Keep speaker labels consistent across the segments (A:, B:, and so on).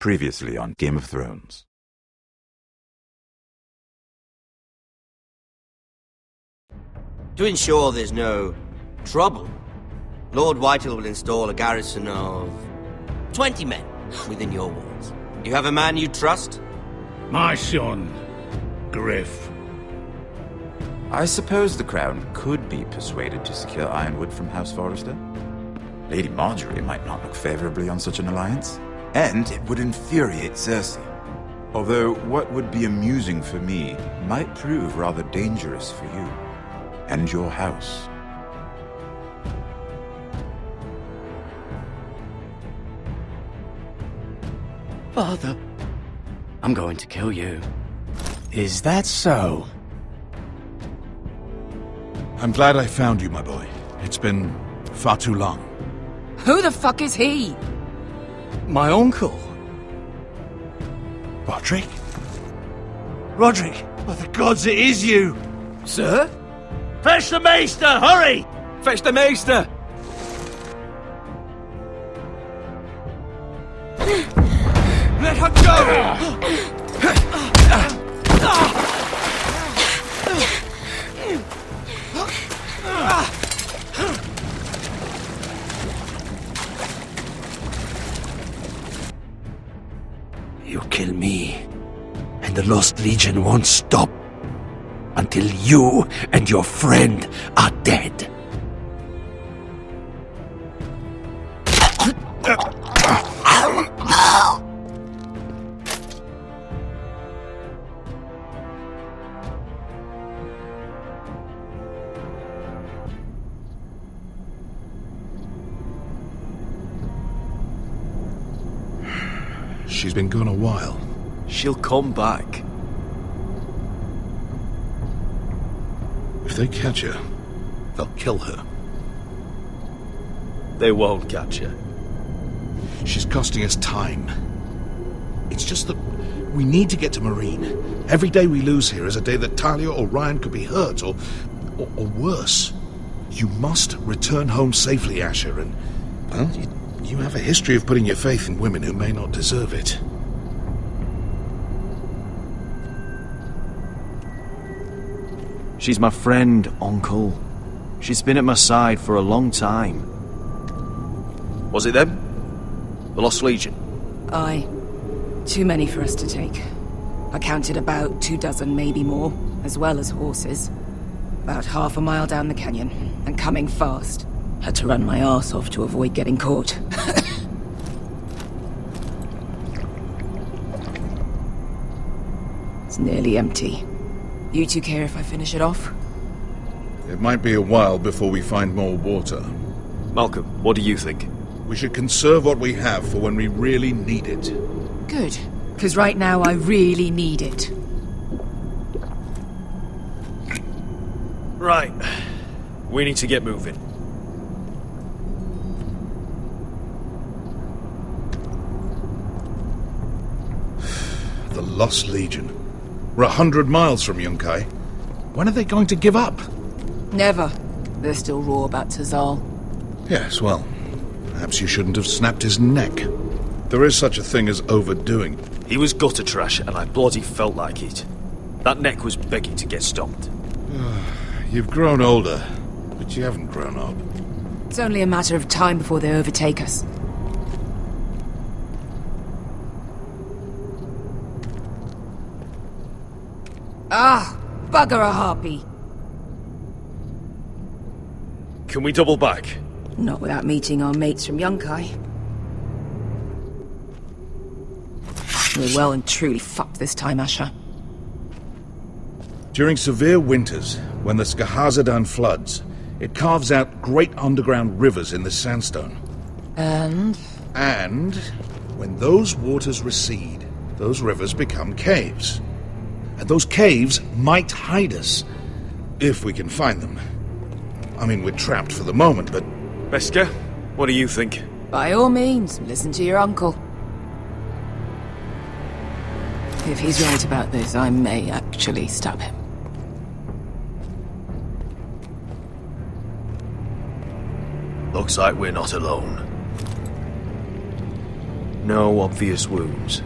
A: Previously on Game of Thrones.
B: To ensure there's no trouble, Lord Whitehall will install a garrison of 20 men within your walls. You have a man you trust?
C: My son, Griff.
A: I suppose the Crown could be persuaded to secure Ironwood from House Forrester. Lady Marjorie might not look favorably on such an alliance, and it would infuriate Cersei. Although what would be amusing for me might prove rather dangerous for you and your house.
D: Father, I'm going to kill you.
E: Is that so?
C: I'm glad I found you, my boy. It's been far too long.
F: Who the fuck is he?
E: My uncle.
C: Roderick? Roderick! By the gods, it is you!
E: Sir?
C: Fetch the maester, hurry!
E: Fetch the maester!
C: Let her go!
E: You kill me, and the Lost Legion won't stop until you and your friend are dead.
C: She's been gone a while.
E: She'll come back.
C: If they catch her, they'll kill her.
E: They won't catch her.
C: She's costing us time. It's just that we need to get to Marine. Every day we lose here is a day that Talia or Ryan could be hurt, or worse. You must return home safely, Asher, and, well, you have a history of putting your faith in women who may not deserve it.
G: She's my friend, Uncle. She's been at my side for a long time.
E: Was it them? The Lost Legion?
F: Aye. Too many for us to take. I counted about 24, maybe more, as well as horses. About half a mile down the canyon, and coming fast. Had to run my arse off to avoid getting caught. It's nearly empty. You two care if I finish it off?
C: It might be a while before we find more water.
G: Malcolm, what do you think?
C: We should conserve what we have for when we really need it.
F: Good. Because right now I really need it.
G: Right. We need to get moving.
C: The Lost Legion. We're 100 miles from Yunkai. When are they going to give up?
F: Never. They're still raw about Tazal.
C: Yes, well, perhaps you shouldn't have snapped his neck. There is such a thing as overdoing.
G: He was gutter trash, and I bloody felt like it. That neck was begging to get stomped.
C: You've grown older, but you haven't grown up.
F: It's only a matter of time before they overtake us. Ah! Bugger a harpy!
G: Can we double back?
F: Not without meeting our mates from Yunkai. We're well and truly fucked this time, Asher.
C: During severe winters, when the Skahazadan floods, it carves out great underground rivers in the sandstone.
F: And
C: when those waters recede, those rivers become caves. And those caves might hide us, if we can find them. I mean, we're trapped for the moment, but...
G: Beskar, what do you think?
F: by all means, listen to your uncle. If he's right about this, I may actually stab him.
G: Looks like we're not alone. no obvious wounds.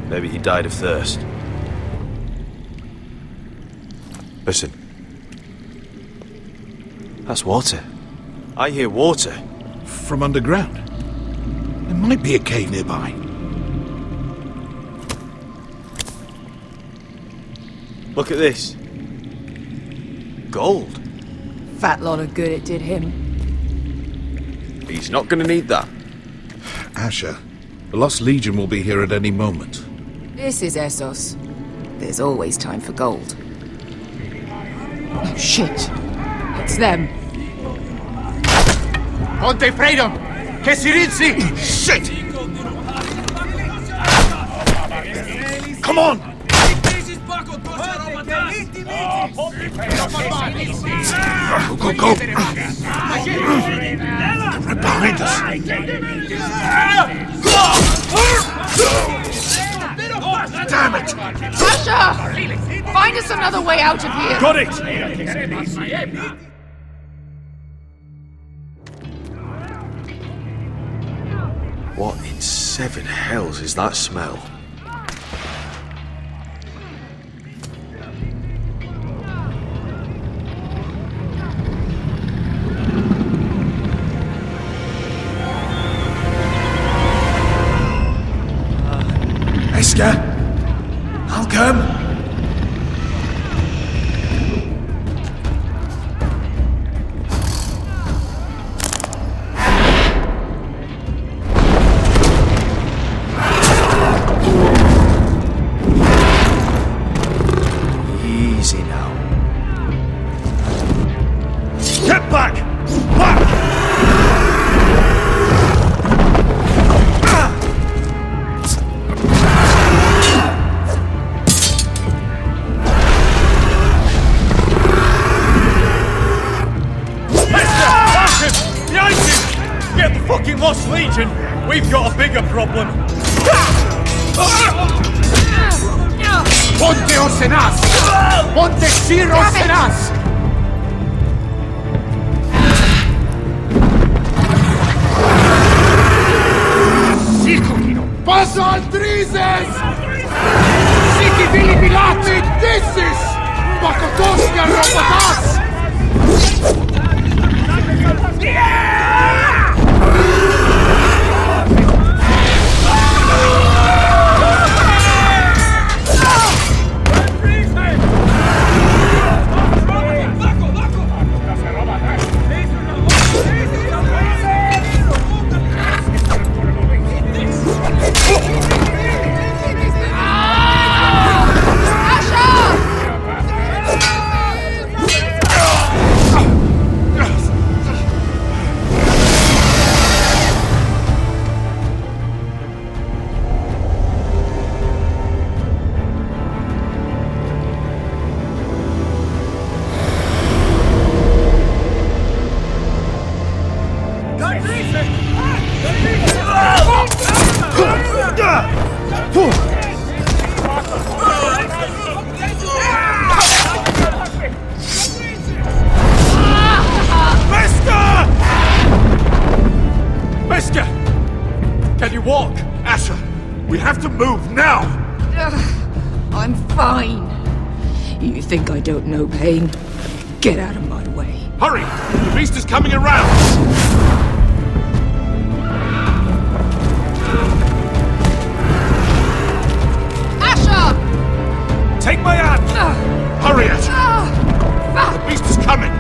G: Maybe he died of thirst. Listen. That's water. I hear water.
C: From underground. There might be a cave nearby.
G: Look at this. Gold.
F: Fat lot of good it did him.
G: He's not gonna need that.
C: Asher, the Lost Legion will be here at any moment.
F: This is Essos. There's always time for gold. Oh, shit. It's them.
H: Ponte freedom! Che si rizzi!
C: Shit! Come on! Go, go, go! Right behind us! Damn it!
F: Asher! Find us another way out of here!
G: Got it! What in seven hells is that smell?
C: Esker! I'll come!
G: Easy now. Get back! Back!
I: Fucking Lost Legion! We've got a bigger problem!
H: Ponte Osenas! Ponte Sir Osenas! Paso al Drizes! Siki Vili Pilati Dissis! Pakotosnia Robotas!
I: Can you walk?
C: Asher, we have to move now!
F: I'm fine. You think I don't know pain? Get out of my way.
C: Hurry! The beast is coming around!
F: Asher!
C: Take my hand! Hurry, Asher! The beast is coming!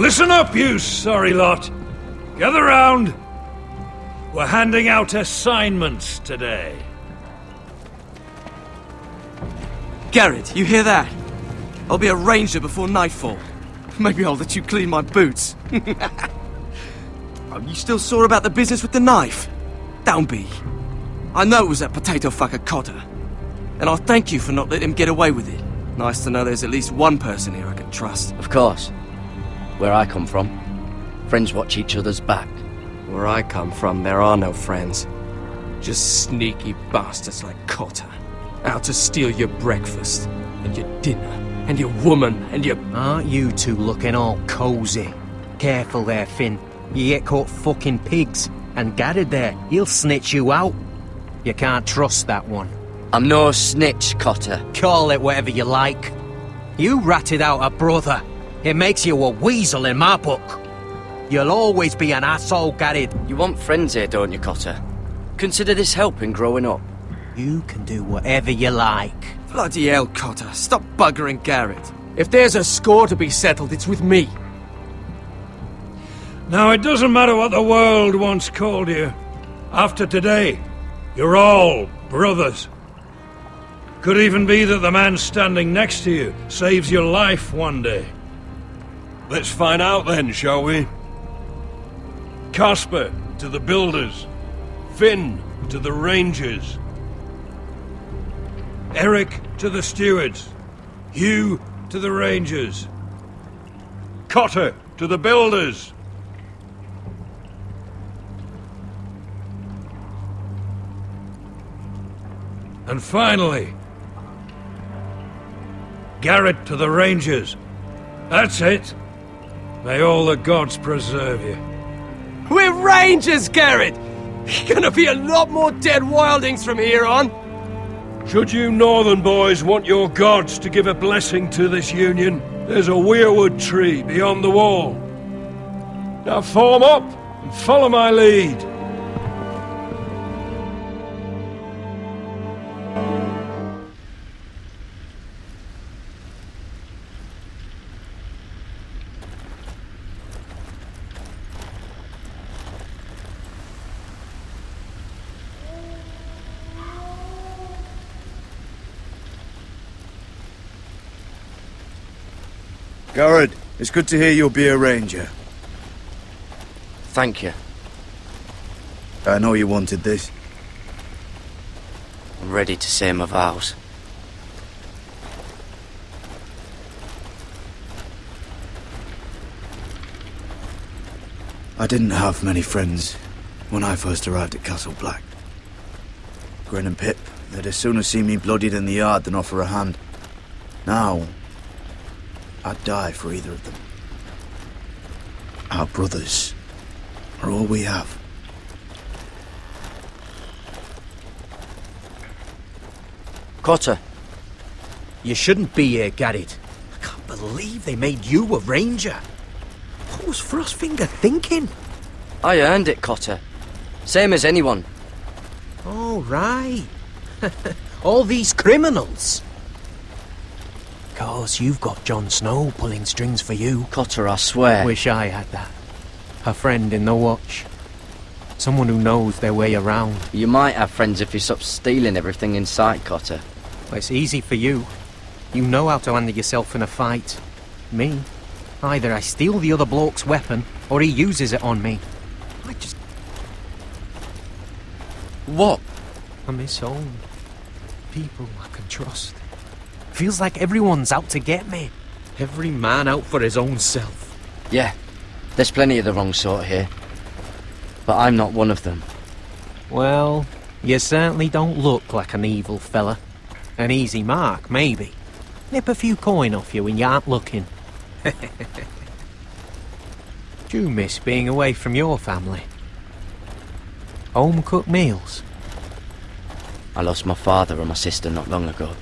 I: Listen up, you sorry lot. Gather round. We're handing out assignments today.
D: Garrett, you hear that? I'll be a ranger before nightfall. Maybe I'll let you clean my boots. Are you still sore about the business with the knife? Don't be. I know it was that potato fucker Cotter. And I'll thank you for not letting him get away with it. Nice to know there's at least one person here I can trust. Of course. Where I come from, friends watch each other's back.
B: Where I come from, there are no friends. Just sneaky bastards like Cotter. Out to steal your breakfast, and your dinner, and your woman, and your...
E: Aren't you two looking all cozy? Careful there, Finn. You get caught fucking pigs. And Garrett there, he'll snitch you out. You can't trust that one.
D: I'm no snitch, Cotter.
E: Call it whatever you like. You ratted out a brother. It makes you a weasel in my book. You'll always be an asshole, Garrett.
D: You want friends here, don't you, Cotter? Consider this helping growing up.
E: You can do whatever you like.
B: Bloody hell, Cotter. Stop buggering Garrett. If there's a score to be settled, it's with me.
I: Now, it doesn't matter what the world once called you. After today, you're all brothers. Could even be that the man standing next to you saves your life one day. Let's find out then, shall we? Casper to the builders. Finn to the rangers. Eric to the stewards. Hugh to the rangers. Cotter to the builders. And finally, Garrett to the rangers. That's it. May all the gods preserve you.
B: We're rangers, Garrett! Gonna be a lot more dead wildings from here on.
I: Should you northern boys want your gods to give a blessing to this union, there's a weirwood tree beyond the wall. Now form up and follow my lead.
J: Garrett, it's good to hear you'll be a ranger.
D: Thank you.
J: I know you wanted this.
D: I'm ready to say my vows.
J: I didn't have many friends when I first arrived at Castle Black. Grin and Pip, they'd as soon as see me bloodied in the yard than offer a hand. Now, I'd die for either of them. Our brothers are all we have.
D: Cotter.
E: You shouldn't be here, Garrett. I can't believe they made you a ranger. What was Frostfinger thinking?
D: I earned it, Cotter. Same as anyone.
E: Oh, right. All these criminals. 'Cause you've got Jon Snow pulling strings for you.
D: Cotter, I swear.
E: Wish I had that. A friend in the watch. Someone who knows their way around.
D: You might have friends if you stop stealing everything in sight, Cotter.
E: Well, it's easy for you. You know how to handle yourself in a fight. Me? Either I steal the other bloke's weapon, or he uses it on me. I just...
D: What?
E: I miss home. People I can trust. Feels like everyone's out to get me. Every man out for his own self.
D: Yeah, there's plenty of the wrong sort here. But I'm not one of them.
E: Well, you certainly don't look like an evil fella. An easy mark, maybe. Nip a few coin off you when you aren't looking. Do you miss being away from your family? Home-cooked meals?
D: I lost my father and my sister not long ago.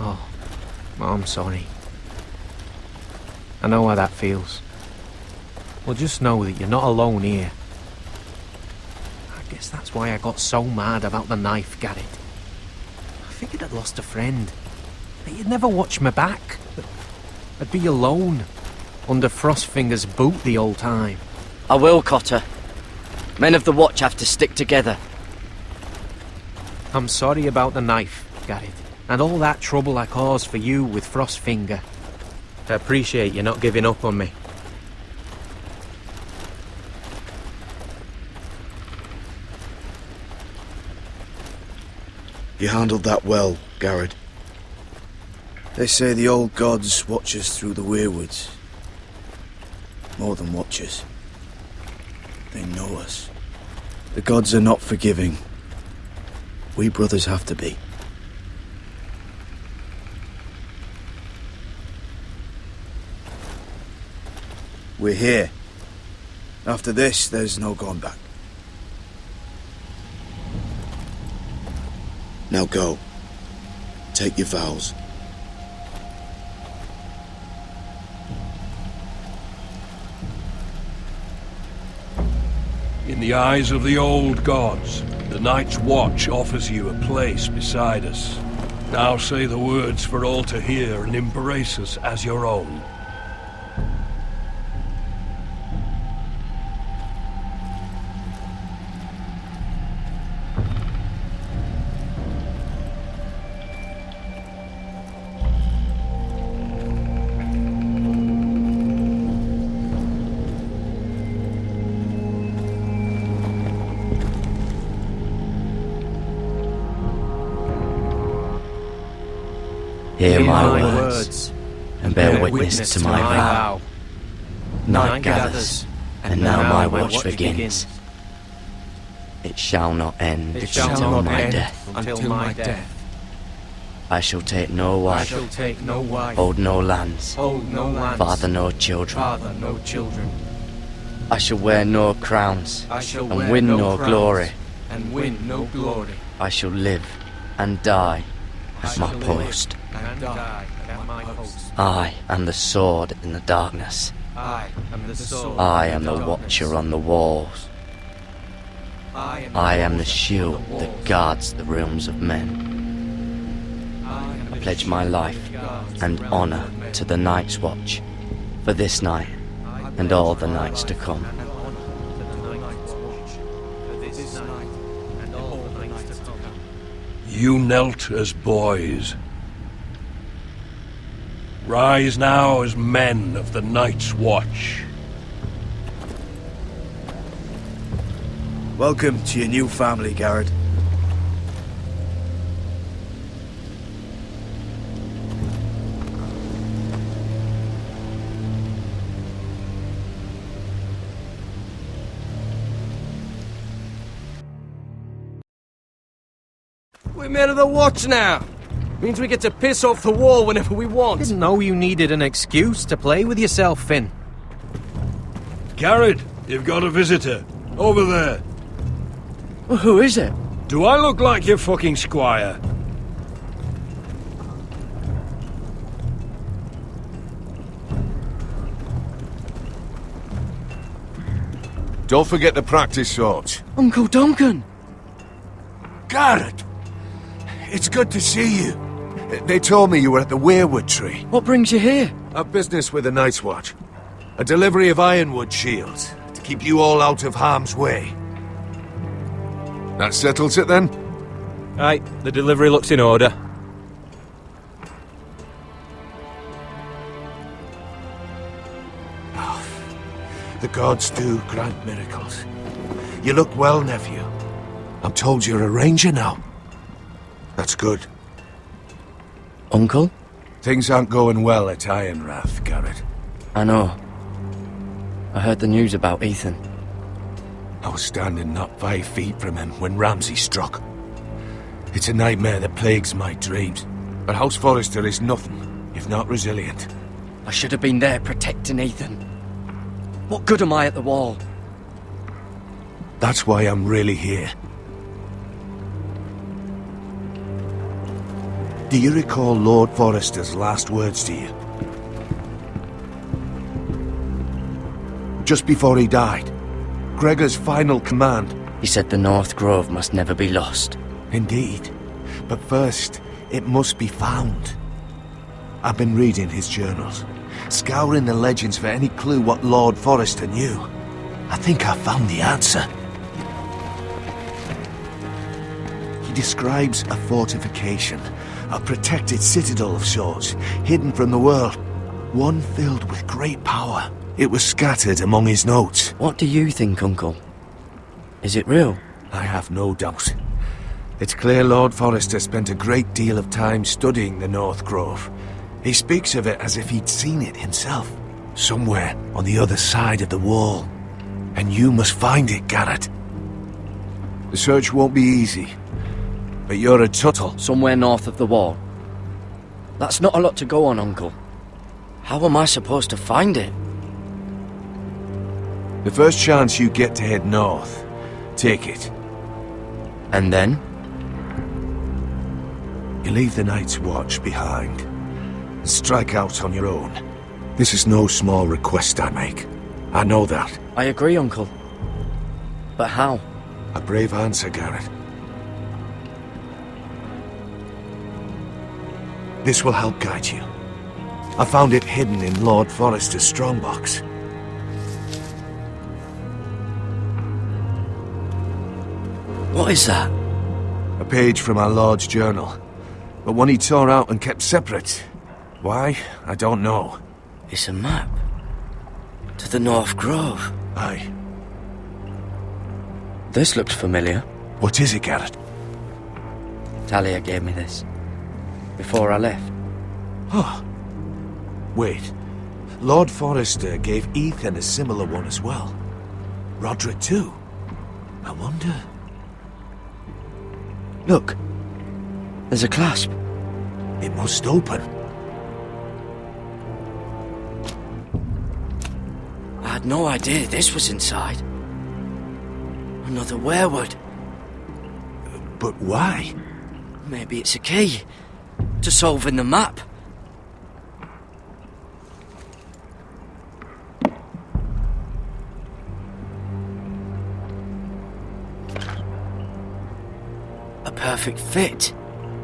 E: Oh, I'm sorry. I know how that feels. Well, just know that you're not alone here. I guess that's why I got so mad about the knife, Garrett. I figured I'd lost a friend. That you'd never watch me back. That I'd be alone. under Frostfinger's boot the whole time.
K: I will, Cotter. Men of the Watch have to stick together.
E: I'm sorry about the knife, Garrett, and all that trouble I caused for you with Frostfinger. I appreciate you not giving up on me.
J: You handled that well, Garrett. They say the old gods watch us through the weirwoods. More than watchers. They know us. The gods are not forgiving. We brothers have to be. We're here. After this, there's no going back. Now go. Take your vows.
I: In the eyes of the old gods, the Night's Watch offers you a place beside us. Now say the words for all to hear and embrace us as your own.
K: Hear my words, and bear witness to my vow. Night gathers, and now my watch begins. It shall not end until my death. I shall take no wife, hold no lands, father no children. I shall wear no crowns, and win no glory. I shall live and die at my post. I am the sword in the darkness. I am the watcher on the walls. I am the shield that guards the realms of men. I pledge my life and honor to the Night's Watch for this night and all the nights to come.
I: You knelt as boys. Rise now as men of the Night's Watch.
J: Welcome to your new family, Garrett.
D: We're men of the Watch now. Means we get to piss off the wall whenever we want.
E: Didn't know you needed an excuse to play with yourself, Finn.
I: Garrett, you've got a visitor. Over there.
K: Well, who is it?
I: Do I look like your fucking squire?
L: Don't forget to practice swords.
K: Uncle Duncan!
L: Garrett! It's good to see you. They told me you were at the weirwood tree.
K: What brings you here?
L: A business with the Night's Watch. A delivery of ironwood shields to keep you all out of harm's way. That settles it then?
E: Right, the delivery looks in order.
L: The gods do grant miracles. You look well, nephew. I'm told you're a ranger now. That's good.
K: Uncle?
L: Things aren't going well at Ironrath, Garrett.
K: I know. I heard the news about Ethan.
L: I was standing not 5 feet from him when Ramsay struck. It's a nightmare that plagues my dreams. But House Forrester is nothing, if not resilient.
K: I should have been there protecting Ethan. What good am I at the wall?
L: That's why I'm really here. Do you recall Lord Forrester's last words to you? Just before he died, Gregor's final command.
K: He said the North Grove must never be lost.
L: Indeed. But first, it must be found. I've been reading his journals, scouring the legends for any clue what Lord Forrester knew. I think I found the answer. He describes a fortification, a protected citadel of sorts, hidden from the world, one filled with great power. It was scattered among his notes.
K: What do you think, Uncle? Is it real?
L: I have no doubt. It's clear Lord Forrester spent a great deal of time studying the North Grove. He speaks of it as if he'd seen it himself, somewhere on the other side of the wall. And you must find it, Garrett. The search won't be easy, but you're a Tuttle.
K: Somewhere north of the wall. That's not a lot to go on, Uncle. How am I supposed to find it?
L: The first chance you get to head north, take it.
K: And then?
L: You leave the Night's Watch behind, and strike out on your own. This is no small request I make. I know that.
K: I agree, Uncle. But how?
L: A brave answer, Garrett. This will help guide you. I found it hidden in Lord Forrester's strongbox.
K: What is that?
L: A page from our Lord's journal, but one he tore out and kept separate. Why? I don't know.
K: It's a map. To the North Grove.
L: Aye.
K: This looks familiar.
L: What is it, Garrett?
K: Talia gave me this. Before I left.
L: Oh. Wait. Lord Forrester gave Ethan a similar one as well. Roderick too. I wonder...
K: Look. There's a clasp.
L: It must open.
K: I had no idea this was inside. Another werewood.
L: But why?
K: Maybe it's a key to solving the map. A perfect fit.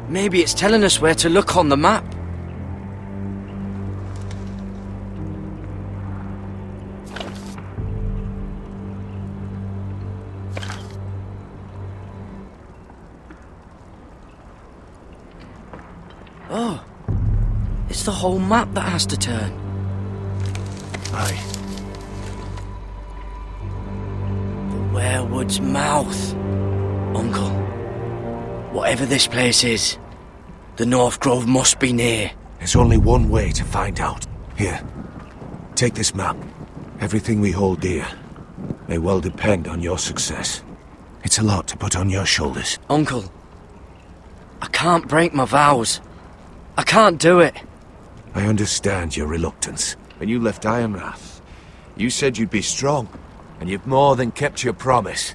K: Maybe it's telling us where to look on the map. Oh, it's the whole map that has to turn.
L: Aye.
K: The werewood's mouth. Uncle, whatever this place is, the North Grove must be near.
L: There's only one way to find out. Here, take this map. Everything we hold dear may well depend on your success. It's a lot to put on your shoulders.
K: Uncle, I can't break my vows. I can't do it.
L: I understand your reluctance. When you left Ironrath, you said you'd be strong, and you've more than kept your promise.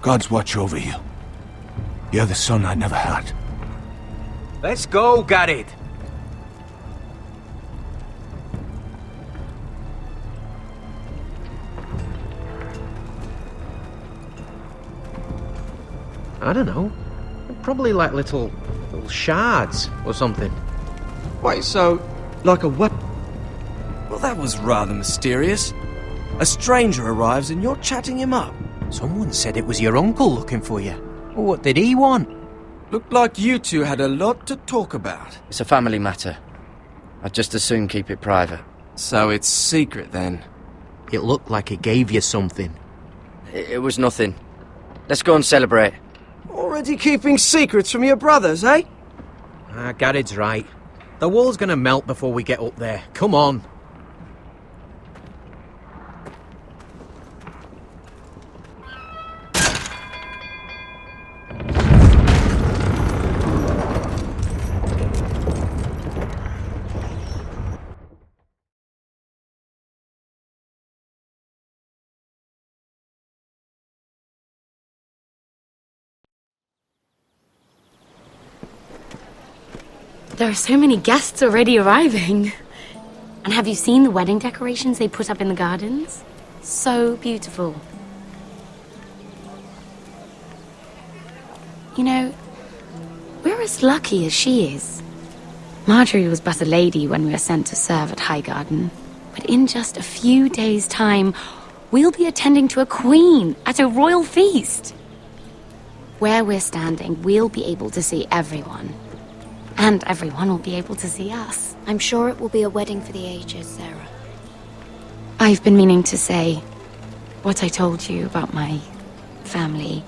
L: God's watch over you. You're the son I never had.
D: Let's go, Garrett.
E: I don't know. Probably like little shards or something.
D: Wait, so, like a weapon? Well, that was rather mysterious. A stranger arrives and you're chatting him up.
E: Someone said it was your uncle looking for you. Well, what did he want?
D: Looked like you two had a lot to talk about.
K: It's a family matter. I'd just as soon keep it private.
D: So it's secret then?
E: It looked like he gave you something.
K: It was nothing. Let's go and celebrate.
D: Already keeping secrets from your brothers, eh?
E: Garrett's right. The wall's gonna melt before we get up there. Come on.
M: There are so many guests already arriving. And have you seen the wedding decorations they put up in the gardens? So beautiful. You know, we're as lucky as she is. Marjorie was but a lady when we were sent to serve at Highgarden. But in just a few days' time, we'll be attending to a queen at a royal feast. Where we're standing, we'll be able to see everyone. And everyone will be able to see us.
N: I'm sure it will be a wedding for the ages, Sarah.
M: I've been meaning to say what I told you about my family.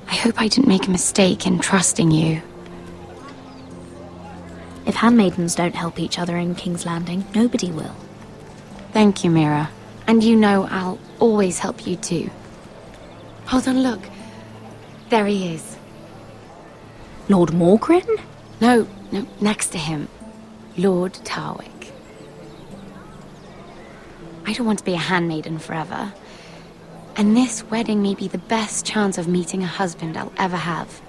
M: I hope I didn't make a mistake in trusting you.
N: If handmaidens don't help each other in King's Landing, nobody will.
M: Thank you, Mira. And you know I'll always help you too. Hold on, look. There he is.
N: Lord Morgrin?
M: No, next to him. Lord Tarwick. I don't want to be a handmaiden forever. And this wedding may be the best chance of meeting a husband I'll ever have.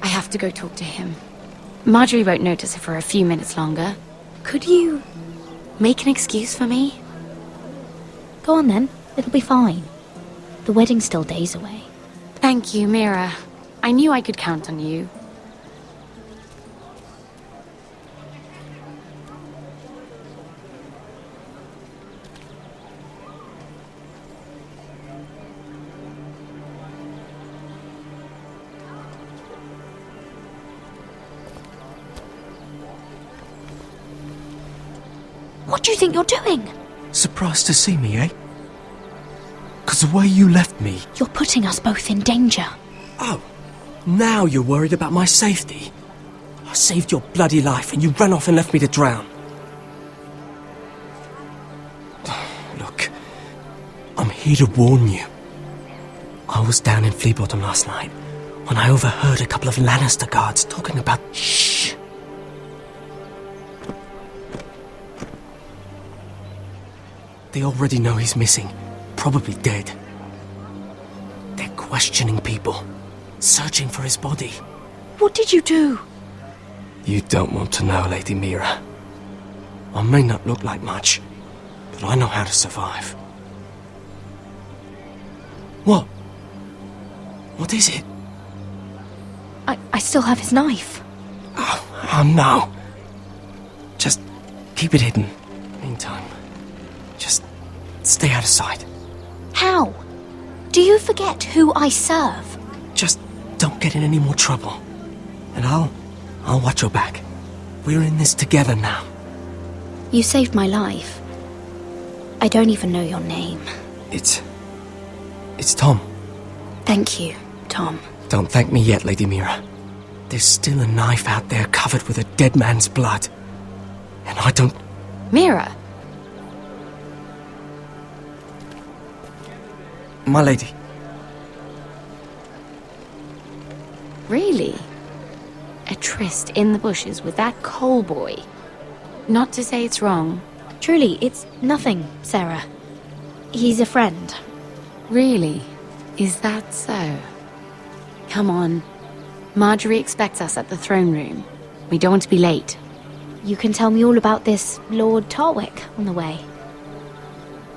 M: I have to go talk to him. Marjorie won't notice it for a few minutes longer. Could you make an excuse for me?
N: Go on then, it'll be fine. The wedding's still days away.
M: Thank you, Mira. I knew I could count on you.
N: What do you think you're doing?
D: Surprised to see me, eh? 'Cause the way you left me...
N: You're putting us both in danger.
D: Oh, now you're worried about my safety. I saved your bloody life and you ran off and left me to drown. Look, I'm here to warn you. I was down in Fleabottom last night when I overheard a couple of Lannister guards talking about... Shh! They already know he's missing. Probably dead. They're questioning people. Searching for his body.
N: What did you do?
D: You don't want to know, Lady Mira. I may not look like much, but I know how to survive. What? What is it?
N: I still have his knife.
D: Oh no. Just keep it hidden. Meantime, just stay out of sight.
N: How? Do you forget who I serve?
D: Just don't get in any more trouble. And I'll watch your back. We're in this together now.
N: You saved my life. I don't even know your name.
D: It's Tom.
N: Thank you, Tom.
D: Don't thank me yet, Lady Mira. There's still a knife out there covered with a dead man's blood. And I don't...
M: Mira!
D: My lady.
M: Really? A tryst in the bushes with that coal boy? Not to say it's wrong.
N: Truly, it's nothing, Sarah. He's a friend.
M: Really? Is that so? Come on. Marjorie expects us at the throne room. We don't want to be late.
N: You can tell me all about this Lord Tarwick on the way.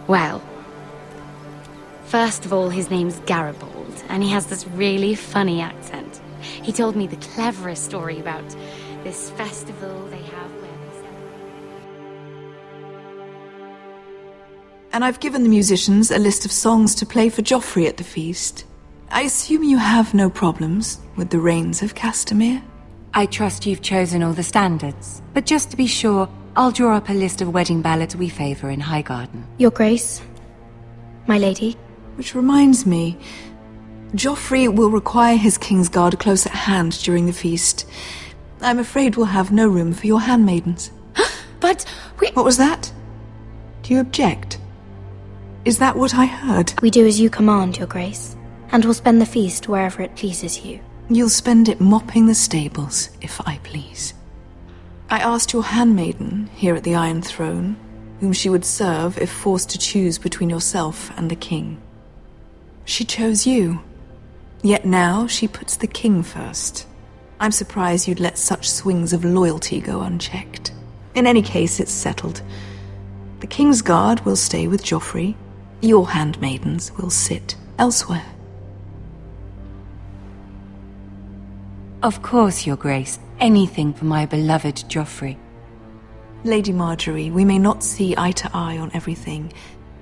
M: Well, first of all, his name's Garibald, and he has this really funny accent. He told me the cleverest story about this festival they have where they
O: And I've given the musicians a list of songs to play for Joffrey at the feast. I assume you have no problems with the Rains of Castamere?
F: I trust you've chosen all the standards, but just to be sure, I'll draw up a list of wedding ballads we favor in Highgarden.
N: Your Grace, my lady.
O: Which reminds me, Joffrey will require his Kingsguard close at hand during the feast. I'm afraid we'll have no room for your handmaidens.
F: But
O: What was that? Do you object? Is that what I heard?
N: We do as you command, Your Grace, and we'll spend the feast wherever it pleases you.
O: You'll spend it mopping the stables, if I please. I asked your handmaiden here at the Iron Throne whom she would serve if forced to choose between yourself and the king. She chose you. Yet now she puts the king first. I'm surprised you'd let such swings of loyalty go unchecked. In any case, it's settled. The Kingsguard will stay with Joffrey. Your handmaidens will sit elsewhere.
F: Of course, Your Grace. Anything for my beloved Joffrey.
O: Lady Marjorie, we may not see eye to eye on everything,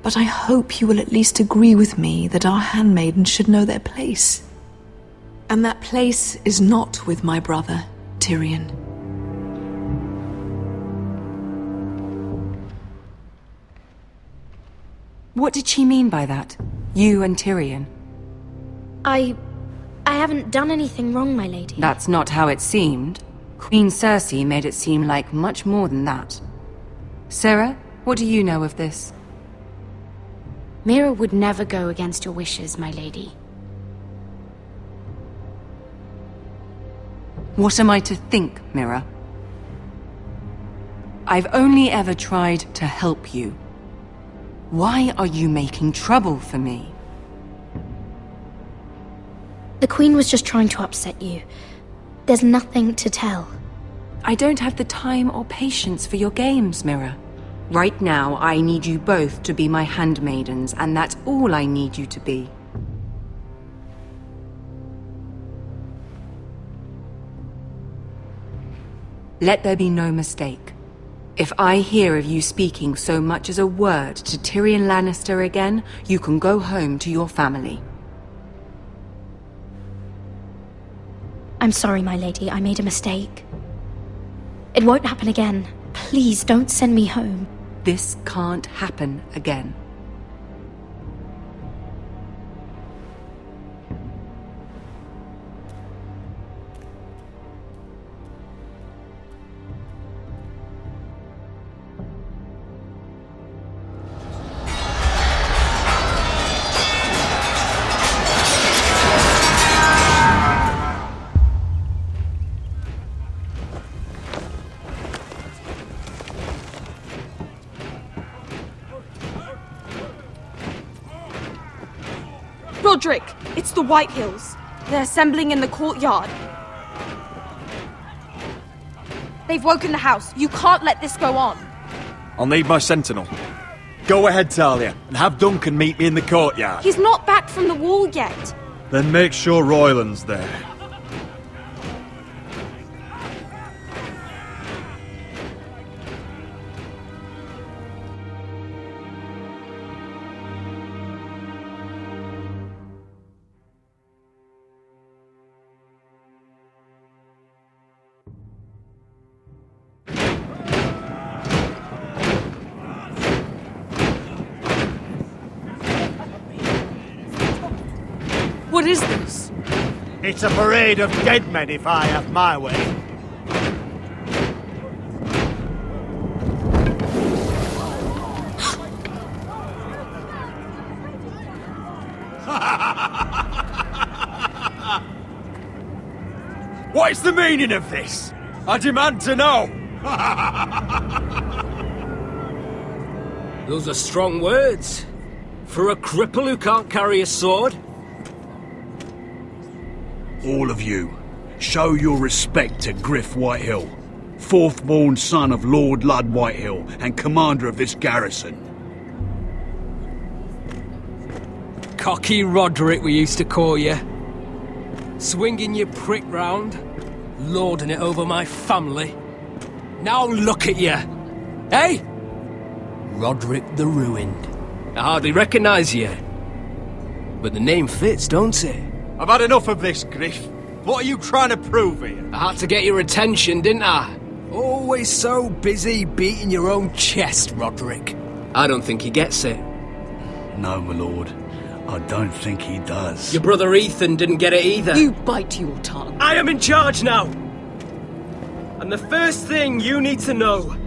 O: but I hope you will at least agree with me that our handmaidens should know their place. And that place is not with my brother, Tyrion.
F: What did she mean by that? You and Tyrion?
N: I haven't done anything wrong, my lady.
F: That's not how it seemed. Queen Cersei made it seem like much more than that. Sarah, what do you know of this?
M: Mira would never go against your wishes, my lady.
F: What am I to think, Mira? I've only ever tried to help you. Why are you making trouble for me?
N: The Queen was just trying to upset you. There's nothing to tell.
F: I don't have the time or patience for your games, Mira. Right now, I need you both to be my handmaidens, and that's all I need you to be. Let there be no mistake. If I hear of you speaking so much as a word to Tyrion Lannister again, you can go home to your family.
N: I'm sorry, my lady. I made a mistake. It won't happen again. Please don't send me home.
F: This can't happen again.
P: Roderick, it's the White Hills. They're assembling in the courtyard. They've woken the house. You can't let this go on.
G: I'll need my sentinel. Go ahead, Talia, and have Duncan meet me in the courtyard.
P: He's not back from the wall yet.
G: Then make sure Royland's there.
P: What is this?
Q: It's a parade of dead men if I have my way.
G: What is the meaning of this? I demand to know!
R: Those are strong words. For a cripple who can't carry a sword?
S: All of you, show your respect to Griff Whitehill, fourth-born son of Lord Ludd Whitehill and commander of this garrison.
R: Cocky Roderick, we used to call you. Swinging your prick round, lording it over my family. Now look at you! Hey? Roderick the Ruined. I hardly recognise you. But the name fits, don't it?
G: I've had enough of this, Griff. What are you trying to prove here?
R: I had to get your attention, didn't I? Always so busy beating your own chest, Roderick. I don't think he gets it.
S: No, my lord. I don't think he does.
R: Your brother Ethan didn't get it either.
F: You bite your tongue.
R: I am in charge now! And the first thing you need to know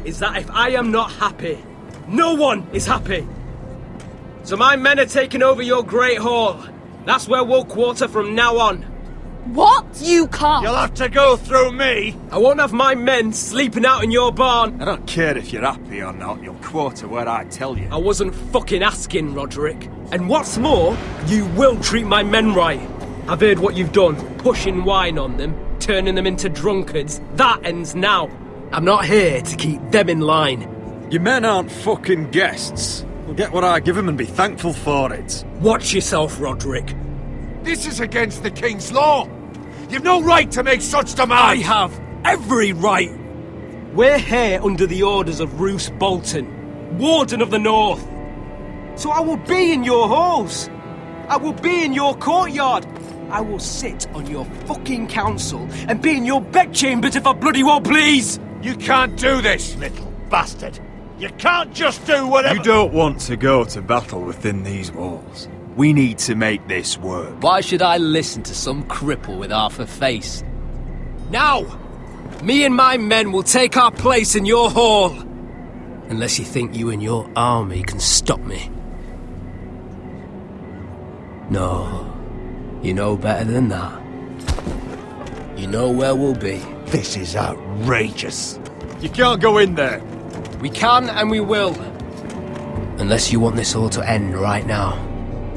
R: is that if I am not happy, no one is happy. So my men are taking over your Great Hall. That's where we'll quarter from now on.
P: What? You can't.
Q: You'll have to go through me.
R: I won't have my men sleeping out in your barn.
G: I don't care if you're happy or not, you'll quarter where I tell you.
R: I wasn't fucking asking, Roderick. And what's more, you will treat my men right. I've heard what you've done, pushing wine on them, turning them into drunkards. That ends now. I'm not here to keep them in line.
G: Your men aren't fucking guests. We'll get what I give them and be thankful for it.
R: Watch yourself, Roderick.
H: This is against the King's law.
L: You've no right to make such demands!
R: I have every right! We're here under the orders of Roose Bolton, Warden of the North. So I will be in your halls. I will be in your courtyard. I will sit on your fucking council and be in your bedchambers if I bloody well please!
L: You can't do this,
Q: Little bastard! You can't just do whatever—
G: You don't want to go to battle within these walls. We need to make this work.
R: Why should I listen to some cripple with half a face? Now! Me and my men will take our place in your hall. Unless you think you and your army can stop me. No. You know better than that. You know where we'll be.
Q: This is outrageous.
G: You can't go in there.
R: We can and we will. Unless you want this all to end right now.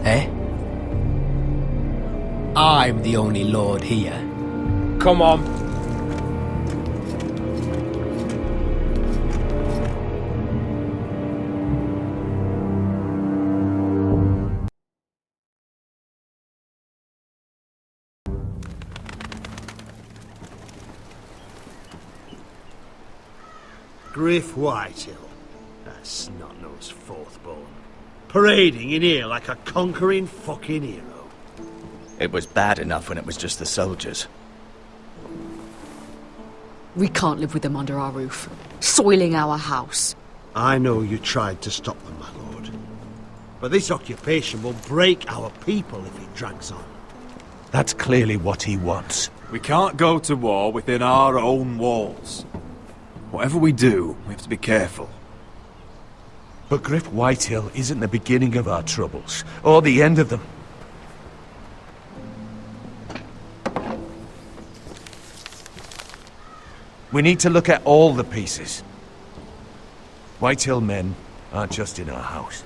R: Eh? I'm the only lord here. Come on.
Q: Griff Whitehill, that snot-nosed fourth-born, parading in here like a conquering fucking hero.
J: It was bad enough when it was just the soldiers.
T: We can't live with them under our roof, soiling our house.
Q: I know you tried to stop them, my lord. But this occupation will break our people if it drags on.
L: That's clearly what he wants.
G: We can't go to war within our own walls. Whatever we do, we have to be careful.
L: But Griff Whitehill isn't the beginning of our troubles, or the end of them. We need to look at all the pieces. Whitehill men aren't just in our house.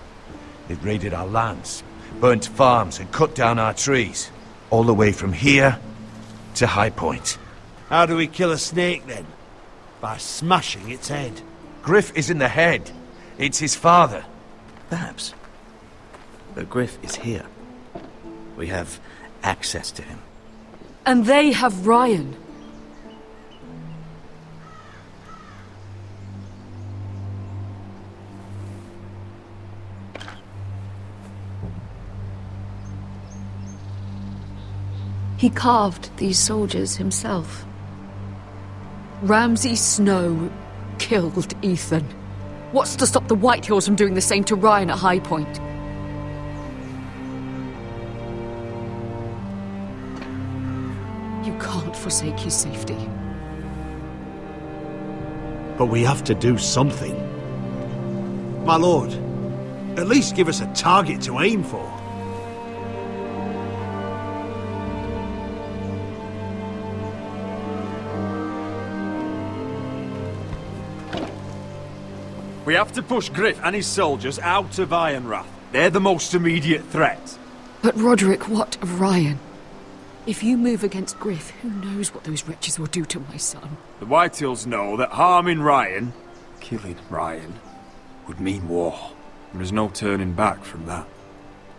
L: They've raided our lands, burnt farms and cut down our trees. All the way from here to High Point.
Q: How do we kill a snake, then? By smashing its head.
L: Griff isn't the head. It's his father.
J: Perhaps. But Griff is here. We have access to him.
T: And they have Ryan. He carved these soldiers himself. Ramsay Snow killed Ethan. What's to stop the Whitehills from doing the same to Ryan at High Point? You can't forsake his safety.
Q: But we have to do something. My lord, at least give us a target to aim for.
G: We have to push Griff and his soldiers out of Ironrath. They're the most immediate threat.
T: But Roderick, what of Ryan? If you move against Griff, who knows what those wretches will do to my son?
G: The Whitehills know that harming Ryan, killing Ryan, would mean war. There's no turning back from that.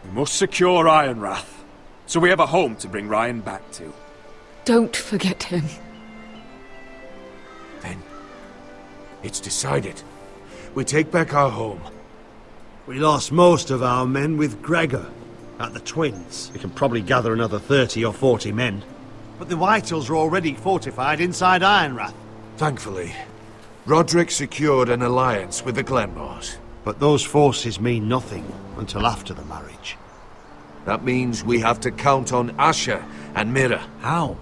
G: We must secure Ironrath, so we have a home to bring Ryan back to.
T: Don't forget him.
L: Then, it's decided. We take back our home.
Q: We lost most of our men with Gregor at the Twins. We can probably gather another 30 or 40 men. But the Whitehills are already fortified inside Ironrath.
L: Thankfully, Roderick secured an alliance with the Glenmores.
Q: But those forces mean nothing until after the marriage.
L: That means we have to count on Asher and Mira.
G: How?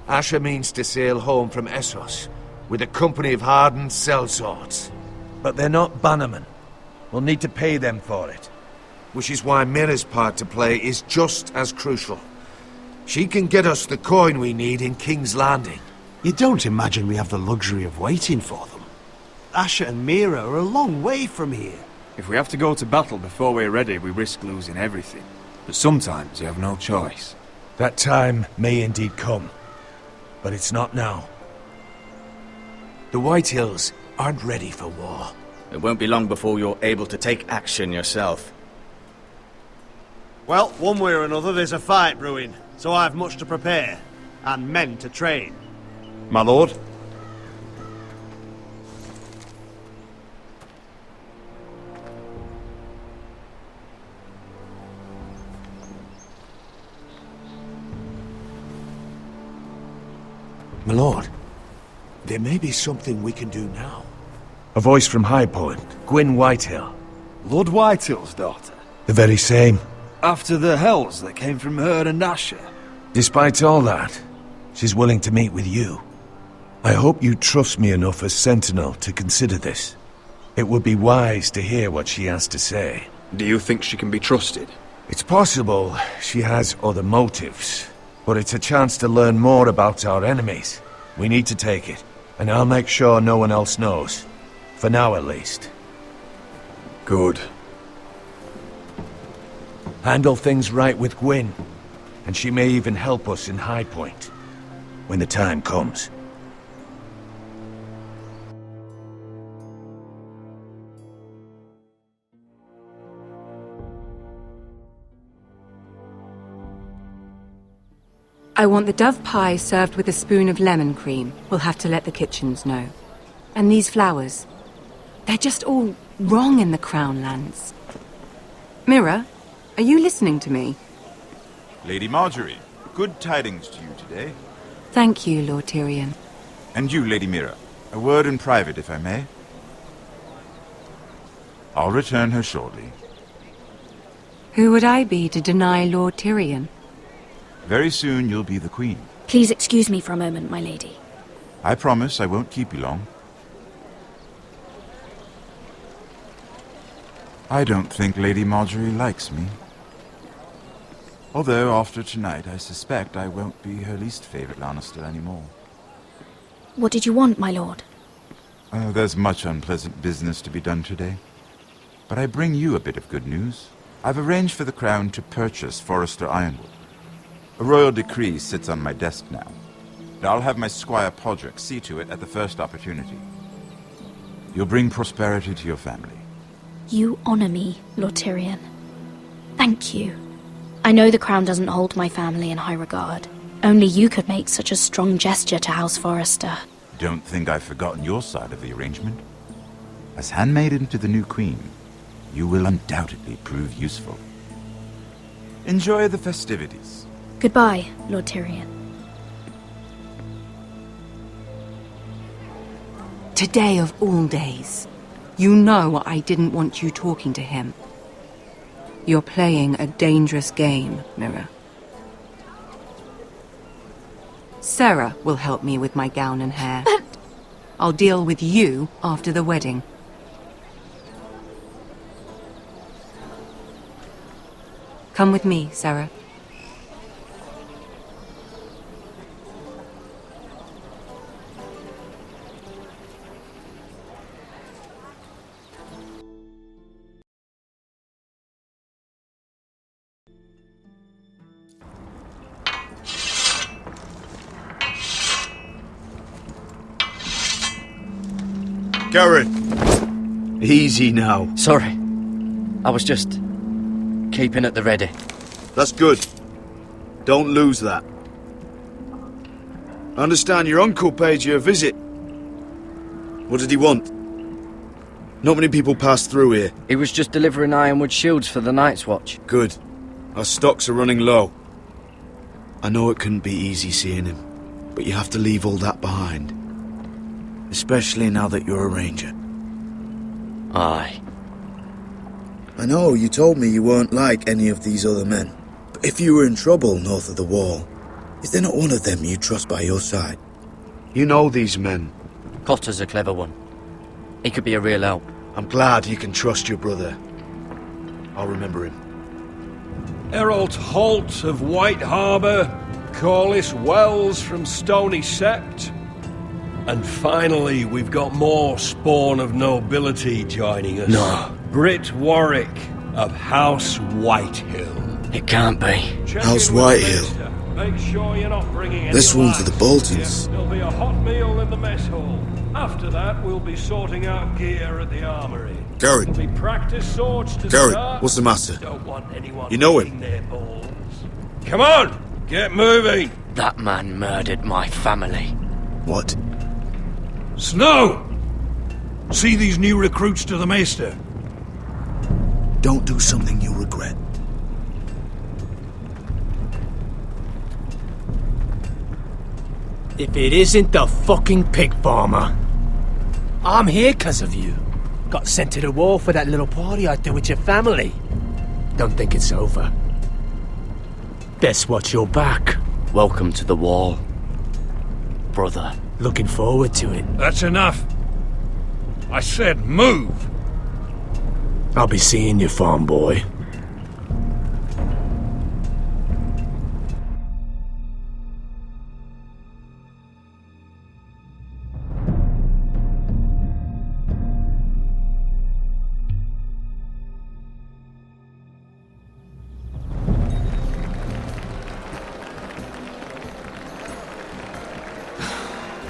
L: Asher means to sail home from Essos with a company of hardened sellswords. But they're not bannermen. We'll need to pay them for it. Which is why Mira's part to play is just as crucial. She can get us the coin we need in King's Landing.
Q: You don't imagine we have the luxury of waiting for them? Asher and Mira are a long way from here.
G: If we have to go to battle before we're ready, we risk losing everything. But sometimes you have no choice.
L: That time may indeed come. But it's not now. The Whitehills aren't ready for war.
J: It won't be long before you're able to take action yourself.
Q: Well, one way or another, there's a fight brewing, so I've much to prepare. and men to train.
C: My lord?
L: My lord, there may be something we can do now. A voice from High Point, Gwyn Whitehill.
G: Lord Whitehill's daughter?
L: The very same.
G: After the hells that came from her and Asher?
L: Despite all that, she's willing to meet with you. I hope you trust me enough as Sentinel to consider this. It would be wise to hear what she has to say.
G: Do you think she can be trusted?
L: It's possible she has other motives, but it's a chance to learn more about our enemies. We need to take it, and I'll make sure no one else knows. For now, at least.
G: Good.
L: Handle things right with Gwyn, and she may even help us in High Point, when the time comes.
F: I want the dove pie served with a spoon of lemon cream. We'll have to let the kitchens know. And these flowers. They're just all wrong in the Crown lands. Mira, are you listening to me?
A: Lady Marjorie, good tidings to you today.
F: Thank you, Lord Tyrion.
A: And you, Lady Mira. A word in private, if I may. I'll return her shortly.
F: Who would I be to deny Lord Tyrion?
A: Very soon you'll be the queen.
N: Please excuse me for a moment, my lady.
A: I promise I won't keep you long. I don't think Lady Marjorie likes me. Although after tonight I suspect I won't be her least favorite Lannister anymore.
N: What did you want, my lord?
A: There's much unpleasant business to be done today. But I bring you a bit of good news. I've arranged for the Crown to purchase Forrester Ironwood. A royal decree sits on my desk now, and I'll have my squire Podrick see to it at the first opportunity. You'll bring prosperity to your family.
N: You honor me, Lord Tyrion. Thank you. I know the crown doesn't hold my family in high regard. Only you could make such a strong gesture to House Forrester.
A: Don't think I've forgotten your side of the arrangement. As handmaiden to the new queen, you will undoubtedly prove useful. Enjoy the festivities.
N: Goodbye, Lord Tyrion.
F: Today of all days. You know I didn't want you talking to him. You're playing a dangerous game, Mira. Sarah will help me with my gown and hair.
N: But...
F: I'll deal with you after the wedding. Come with me, Sarah.
J: Garrett! Easy now.
K: Sorry. I was just keeping at the ready.
J: That's good. Don't lose that. I understand your uncle paid you a visit. What did he want? Not many people pass through here.
K: He was just delivering ironwood shields for the Night's Watch.
J: Good. Our stocks are running low. I know it couldn't be easy seeing him, but you have to leave all that behind. Especially now that you're a ranger.
K: Aye.
J: I know, you told me you weren't like any of these other men. But if you were in trouble north of the wall, is there not one of them you trust by your side? You know these men.
K: Cotter's a clever one. He could be a real help.
J: I'm glad you can trust your brother. I'll remember him.
I: Errol Holt of White Harbour, Corliss Wells from Stony Sept. And finally, we've got more spawn of nobility joining us.
K: No.
I: Britt Warwick of House Whitehill.
K: It can't be.
J: House Whitehill.
I: Make sure you're not bringing
J: This one's for the Boltons.
I: There'll be a hot meal in the mess hall. After that, we'll be sorting out gear at the armory.
J: Garrett.
I: There'll be practice swords to
J: Garrett,
I: start.
J: what's the matter?
I: Don't want anyone
J: You know him?
I: licking their balls. Come on, get moving.
K: That man murdered my family.
J: What?
I: Snow! See these new recruits to the Maester.
J: Don't do something you'll regret.
R: If it isn't the fucking pig farmer. I'm here 'cause of you. Got sent to the war for that little party I threw with your family. Don't think it's over. Best watch your back.
K: Welcome to the wall, brother.
R: Looking forward to it.
I: That's enough. I said move.
R: I'll be seeing you, farm boy.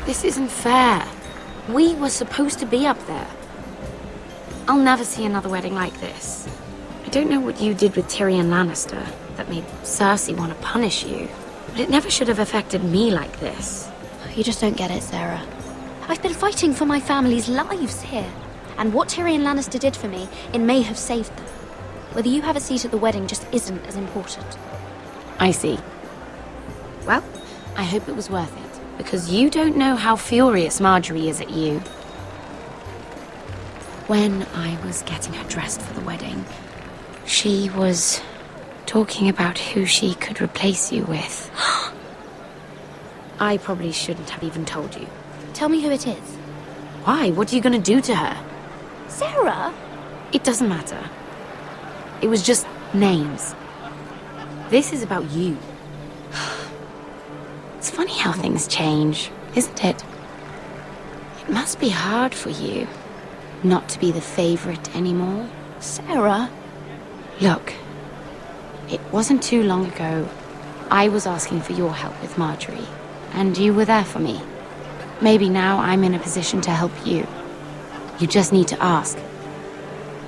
M: This isn't fair. We were supposed to be up there. I'll never see another wedding like this. I don't know what you did with Tyrion Lannister that made Cersei want to punish you, but it never should have affected me like this.
N: You just don't get it, Sarah. I've been fighting for my family's lives here, and what Tyrion Lannister did for me, it may have saved them. Whether you have a seat at the wedding just isn't as important.
M: I see. Well, I hope it was worth it. Because you don't know how furious Marjorie is at you. When I was getting her dressed for the wedding, she was talking about who she could replace you with. I probably shouldn't have even told you.
N: Tell me who it is.
M: Why? What are you gonna do to her?
N: Sarah?
M: It doesn't matter. It was just names. This is about you. It's funny how things change, isn't it? It must be hard for you not to be the favorite anymore.
N: Sarah?
M: Look, it wasn't too long ago I was asking for your help with Marjorie, and you were there for me. Maybe now I'm in a position to help you. You just need to ask.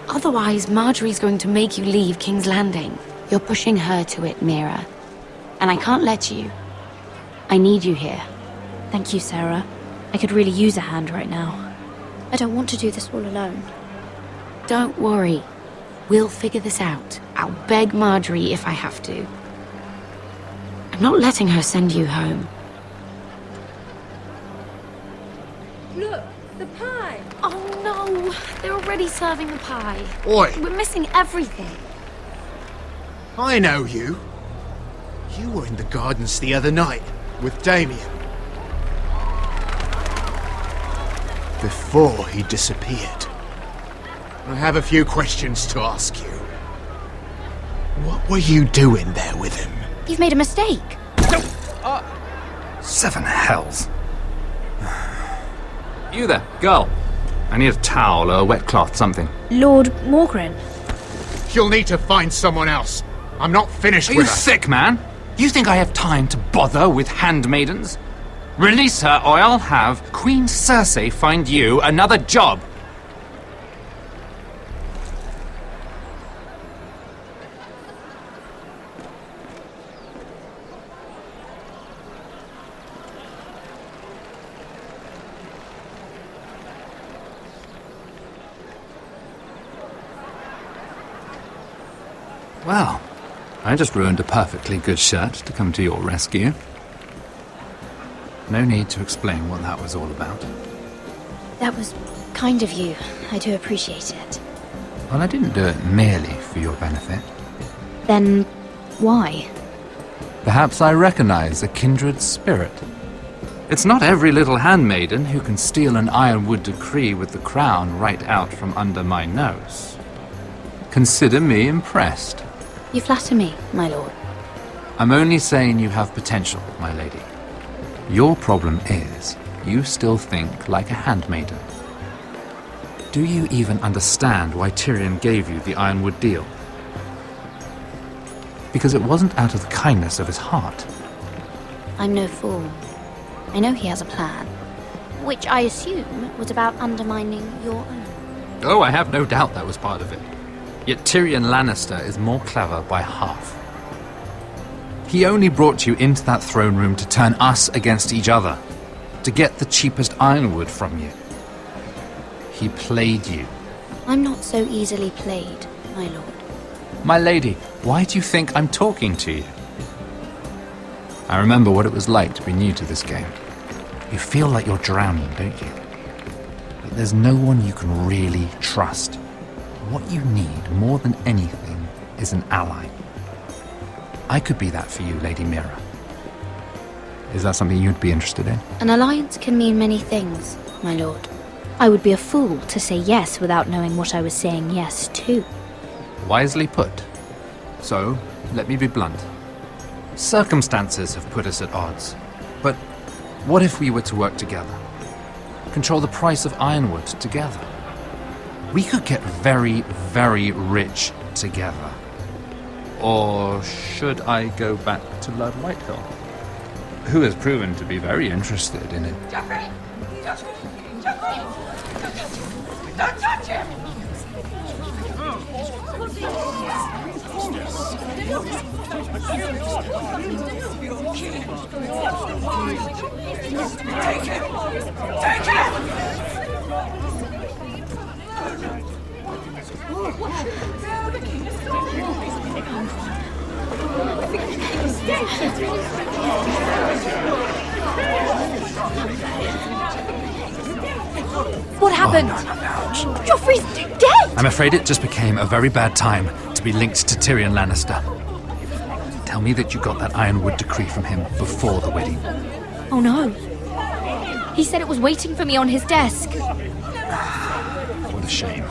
M: Otherwise, Marjorie's going to make you leave King's Landing. You're pushing her to it, Mira. And I can't let you. I need you here.
N: Thank you, Sarah. I could really use a hand right now. I don't want to do this all alone.
M: Don't worry. We'll figure this out. I'll beg Marjorie if I have to. I'm not letting her send you home.
P: Look, the pie!
M: Oh no! They're already serving the pie.
H: Oi!
M: We're missing everything.
H: I know you. You were in the gardens the other night with Damien. Before he disappeared. I have a few questions to ask you. What were you doing there with him?
N: You've made a mistake.
U: Seven hells. You there, girl. I need a towel or a wet cloth, something.
N: Lord Morgren.
H: You'll need to find someone else. I'm not finished
U: Are
H: with
U: you
H: her.
U: sick, man? You think I have time to bother with handmaidens? Release her or I'll have Queen Cersei find you another job. Well, I just ruined a perfectly good shirt to come to your rescue. No need to explain what that was all about.
N: That was kind of you. I do appreciate it.
U: Well, I didn't do it merely for your benefit.
N: Then, why?
U: Perhaps I recognize a kindred spirit. It's not every little handmaiden who can steal an ironwood decree with the crown right out from under my nose. Consider me impressed.
N: You flatter me, my lord.
U: I'm only saying you have potential, my lady. Your problem is, you still think like a handmaiden. Do you even understand why Tyrion gave you the ironwood deal? Because it wasn't out of the kindness of his heart.
N: I'm no fool. I know he has a plan, which I assume was about undermining your own.
U: Oh, I have no doubt that was part of it. Yet Tyrion Lannister is more clever by half. He only brought you into that throne room to turn us against each other, to get the cheapest ironwood from you. He played you.
N: I'm not so easily played, my lord.
U: My lady, why do you think I'm talking to you? I remember what it was like to be new to this game. You feel like you're drowning, don't you? But there's no one you can really trust. What you need, more than anything, is an ally. I could be that for you, Lady Mira. Is that something you'd be interested in?
N: An alliance can mean many things, my lord. I would be a fool to say yes without knowing what I was saying yes to.
U: Wisely put. So, let me be blunt. Circumstances have put us at odds. But what if we were to work together? Control the price of ironwood together? We could get very, very rich together. Or should I go back to Lord Whitehill, who has proven to be very interested in it?
B: Geoffrey! Geoffrey! Don't touch him! Take him! Take
N: What happened? Joffrey's dead!
U: I'm afraid it just became a very bad time to be linked to Tyrion Lannister. Tell me that you got that ironwood decree from him before the wedding.
N: Oh no. He said it was waiting for me on his desk.
U: What a shame.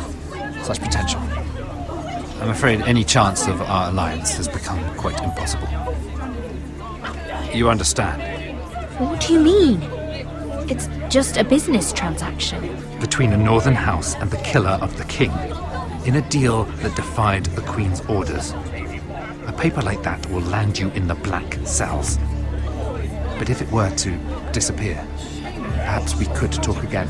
U: Such potential. I'm afraid any chance of our alliance has become quite impossible. You understand?
N: What do you mean? It's just a business transaction.
U: Between a northern house and the killer of the king, in a deal that defied the Queen's orders. A paper like that will land you in the black cells. But if it were to disappear, perhaps we could talk again.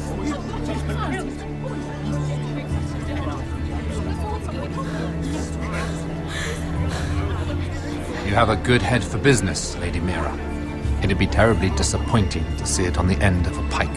U: You have a good head for business, Lady Mira. It'd be terribly disappointing to see it on the end of a pike.